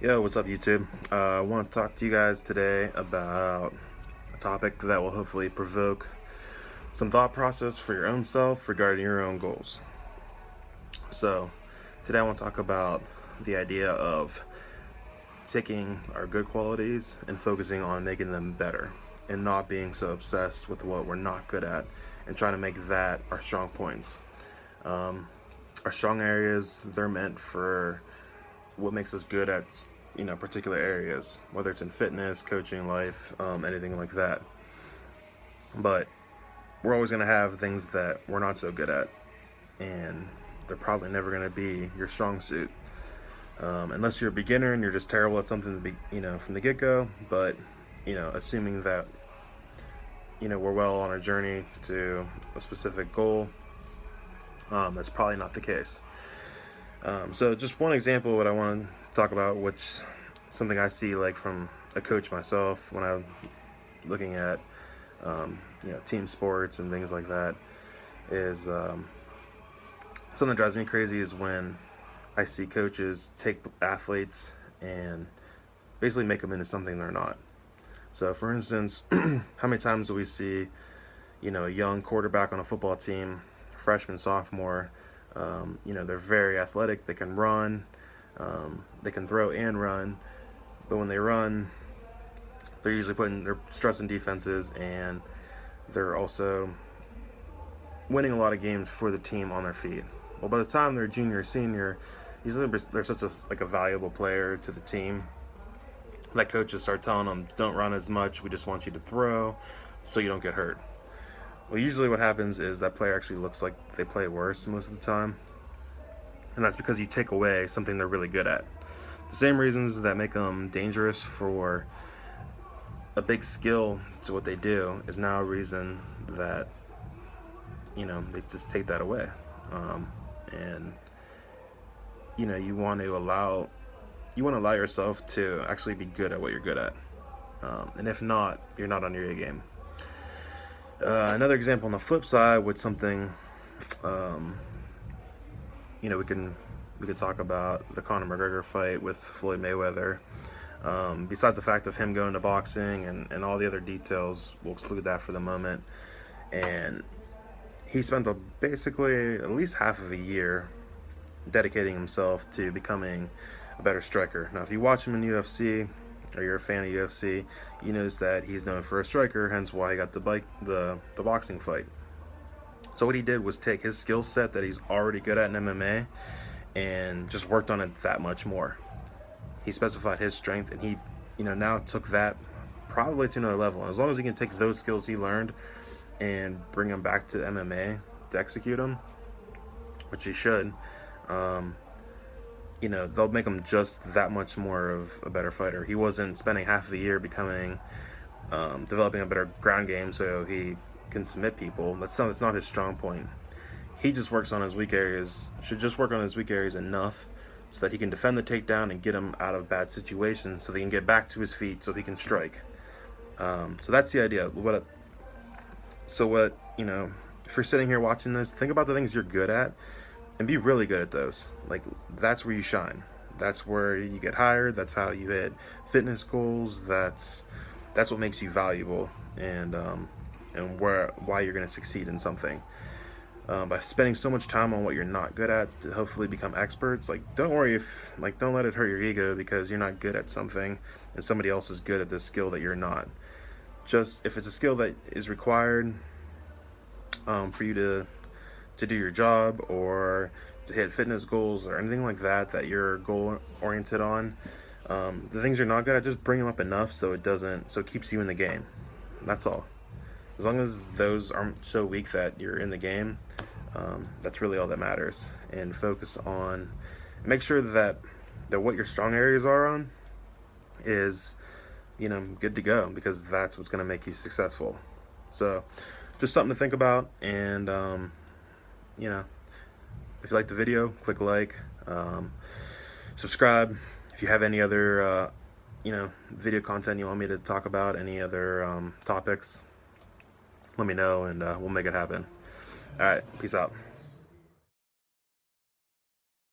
Yo, what's up, YouTube? I want to talk to you guys today about a topic that will hopefully provoke some thought process for your own self regarding your own goals. So, today I want to talk about the idea of taking our good qualities and focusing on making them better and not being so obsessed with what we're not good at and trying to make that our strong points. Our strong areas, they're meant for what makes us good at particular areas, whether it's in fitness, coaching, life, anything like that. But we're always going to have things that we're not so good at, and they're probably never going to be your strong suit, unless you're a beginner and you're just terrible at something to be, from the get-go. But assuming that we're well on our journey to a specific goal, that's probably not the case. So just one example of what I want to talk about, which something I see like from a coach myself when I'm looking at team sports and things like that, is something that drives me crazy is when I see coaches take athletes and basically make them into something they're not. So for instance, how many times do we see a young quarterback on a football team, freshman, sophomore, they're very athletic, they can run, they can throw and run, but when they run, they're stressing defenses, and they're also winning a lot of games for the team on their feet. Well, by the time they're junior or senior, usually they're such a valuable player to the team that coaches start telling them, don't run as much, we just want you to throw so you don't get hurt. Well, usually what happens is that player actually looks like they play worse most of the time, and that's because you take away something they're really good at. The same reasons that make them dangerous for a big skill to what they do is now a reason that they just take that away. And you want to allow yourself to actually be good at what you're good at, and if not, you're not on your A game. Another example on the flip side with something, we could talk about the Conor McGregor fight with Floyd Mayweather. Besides the fact of him going to boxing and all the other details, we'll exclude that for the moment. And he spent basically at least half of a year dedicating himself to becoming a better striker. Now, if you watch him in UFC, or you're a fan of UFC, you notice that he's known for a striker, hence why he got the boxing fight. So what he did was take his skill set that he's already good at in MMA and just worked on it that much more. He specified his strength, and he now took that probably to another level. And as long as he can take those skills he learned and bring them back to MMA to execute them, which he should, they'll make him just that much more of a better fighter. He wasn't spending half of the year developing a better ground game so he can submit people. That's not his strong point. He just works on his weak areas, should just work on his weak areas enough so that he can defend the takedown and get him out of bad situations so they can get back to his feet so he can strike. So that's the idea. If you're sitting here watching this, think about the things you're good at and be really good at those. Like, that's where you shine. That's where you get hired. That's how you hit fitness goals. That's what makes you valuable, and why you're going to succeed in something. By spending so much time on what you're not good at to hopefully become experts, don't let it hurt your ego because you're not good at something and somebody else is good at this skill that you're not. Just if it's a skill that is required for you to do your job or to hit fitness goals or anything like that you're goal oriented on, the things you're not good at, just bring them up enough so it keeps you in the game. That's all. As long as those aren't so weak that you're in the game, that's really all that matters. And focus on, make sure that what your strong areas are on is good to go, because that's what's going to make you successful. So just something to think about. And if you like the video, click like, subscribe. If you have any other video content you want me to talk about, any other topics, let me know, and we'll make it happen. All right, peace out.